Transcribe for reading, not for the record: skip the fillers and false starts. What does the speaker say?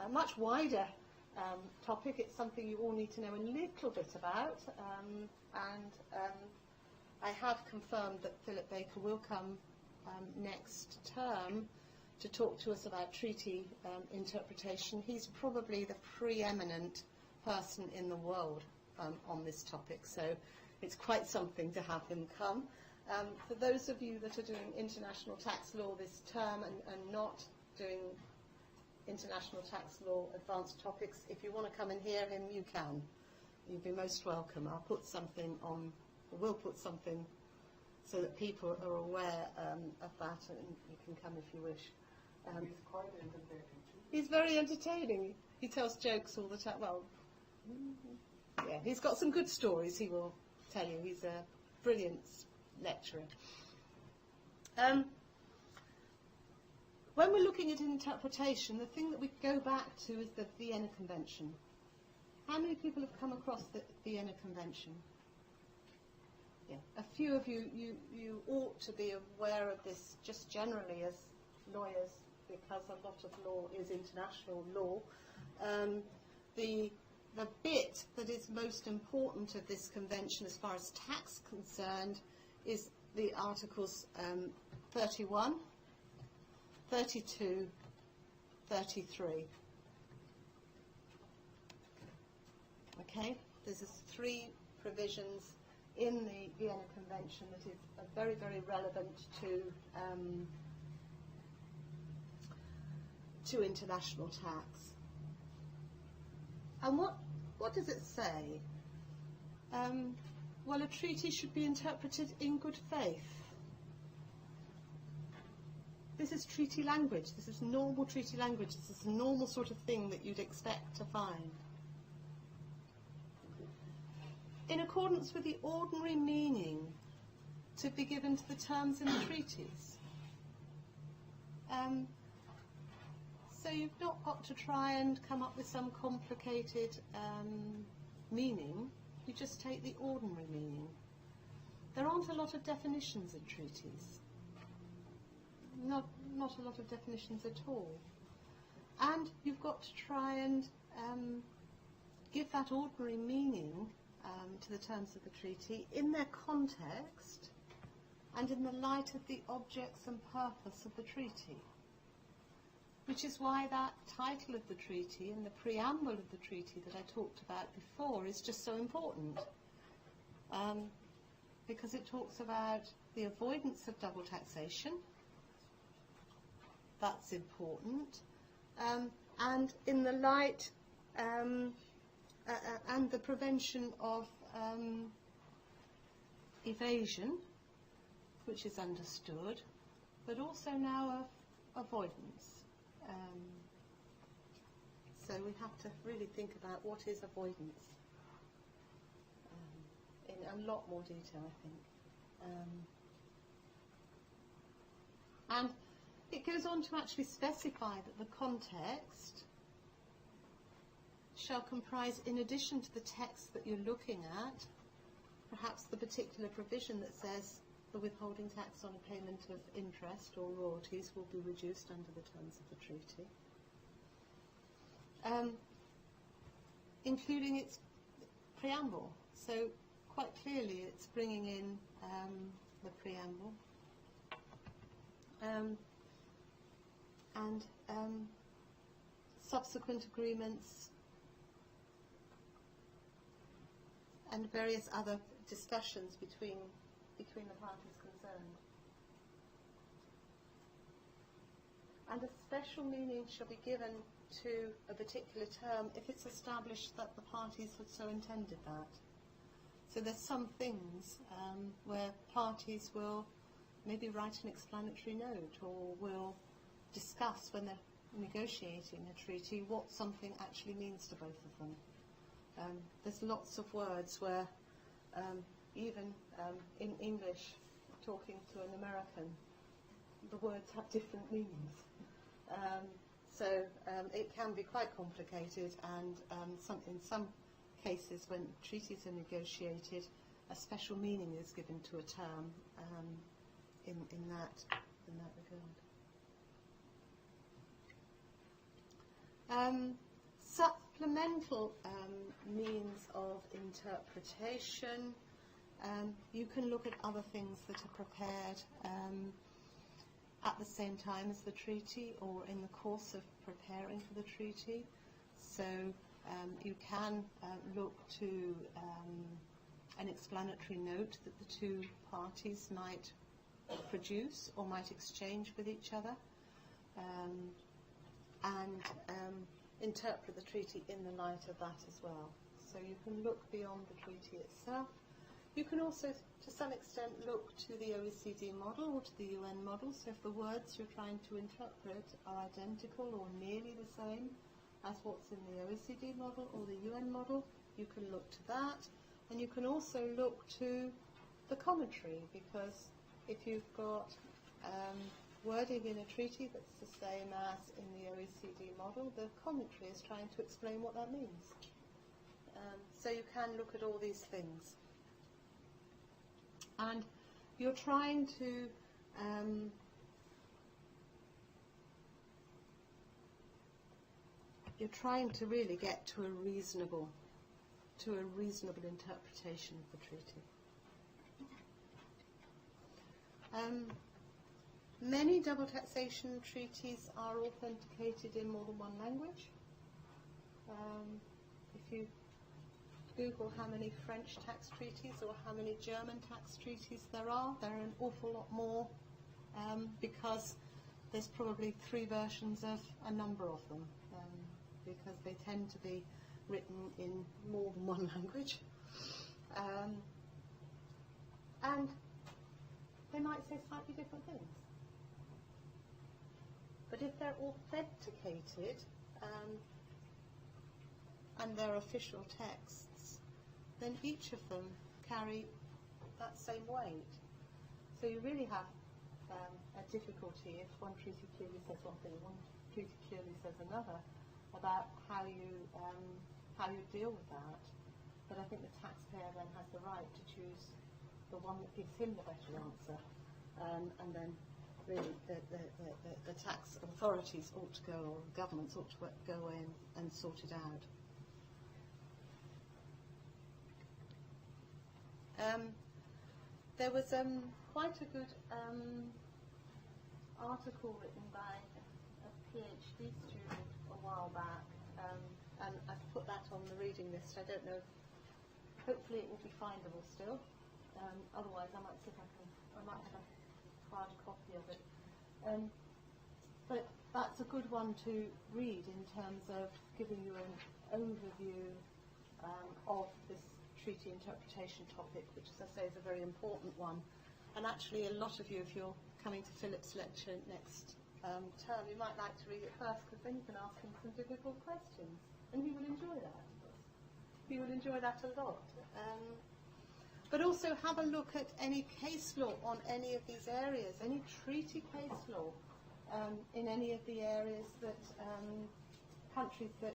a much wider topic. It's something you all need to know a little bit about, I have confirmed that Philip Baker will come next term to talk to us about treaty interpretation. He's probably the preeminent person in the world on this topic, so it's quite something to have him come. For those of you that are doing international tax law this term and not doing international tax law advanced topics, if you want to come and hear him, you can. You'd be most welcome. I'll put something on, we'll put something so that people are aware of that, and you can come if you wish. He's quite entertaining too. He's very entertaining. He tells jokes all the time. Well, yeah, he's got some good stories, he will tell you. He's a brilliant lecturer. When we're looking at interpretation, the thing that we go back to is the Vienna Convention. How many people have come across the Vienna Convention? Yeah, a few of you ought to be aware of this just generally as lawyers, because a lot of law is international law. The bit that is most important of this convention as far as tax concerned is the Articles 31, 32, 33. Okay, there's three provisions in the Vienna Convention that is very, very relevant to international tax. And what does it say? Well, a treaty should be interpreted in good faith. This is treaty language. This is normal treaty language. This is the normal sort of thing that you'd expect to find. In accordance with the ordinary meaning to be given to the terms in the treaties. So you've not got to try and come up with some complicated meaning. You just take the ordinary meaning. There aren't a lot of definitions in treaties. Not a lot of definitions at all. And you've got to try and give that ordinary meaning to the terms of the treaty in their context and in the light of the objects and purpose of the treaty. Which is why that title of the treaty and the preamble of the treaty that I talked about before is just so important. Because it talks about the avoidance of double taxation. That's important. And in the light and the prevention of evasion, which is understood, but also now of avoidance. So we have to really think about what is avoidance in a lot more detail, I think. And it goes on to actually specify that the context shall comprise, in addition to the text that you're looking at, perhaps the particular provision that says the withholding tax on a payment of interest or royalties will be reduced under the terms of the treaty, including its preamble. So quite clearly it's bringing in the preamble and subsequent agreements and various other discussions between the parties concerned. And a special meaning shall be given to a particular term if it's established that the parties had so intended that. So there's some things where parties will maybe write an explanatory note or will discuss when they're negotiating a treaty what something actually means to both of them. There's lots of words where even in English, talking to an American, the words have different meanings. So it can be quite complicated, and in some cases when treaties are negotiated, a special meaning is given to a term in that regard. Supplemental means of interpretation. You can look at other things that are prepared at the same time as the treaty or in the course of preparing for the treaty. So you can look to an explanatory note that the two parties might produce or might exchange with each other, and interpret the treaty in the light of that as well. So you can look beyond the treaty itself. You can also, to some extent, look to the OECD model or to the UN model. So if the words you're trying to interpret are identical or nearly the same as what's in the OECD model or the UN model, you can look to that. And you can also look to the commentary, because if you've got wording in a treaty that's the same as in the OECD model, the commentary is trying to explain what that means. So you can look at all these things. And you're trying to really get to a reasonable interpretation of the treaty. Many double taxation treaties are authenticated in more than one language. If you Google how many French tax treaties or how many German tax treaties there are an awful lot more, because there's probably 3 versions of a number of them, because they tend to be written in more than one language. And they might say slightly different things. But if they're authenticated and they're official texts, then each of them carry that same weight. So you really have a difficulty if one treaty clearly says one thing, one treaty clearly says another, about how you deal with that. But I think the taxpayer then has the right to choose the one that gives him the better answer, and then really the tax authorities ought to go, or governments ought to go in and sort it out. There was quite a good article written by a PhD student a while back, and I've put that on the reading list. I don't know, hopefully it will be findable still. Otherwise I might see if I might have a hard copy of it. But that's a good one to read in terms of giving you an overview of this treaty interpretation topic, which, as I say, is a very important one. And actually a lot of you, if you're coming to Philip's lecture next term, you might like to read it first, because then you can ask him some difficult questions, and he will enjoy that. He will enjoy that a lot. But also have a look at any case law on any of these areas, any treaty case law in any of the areas that countries that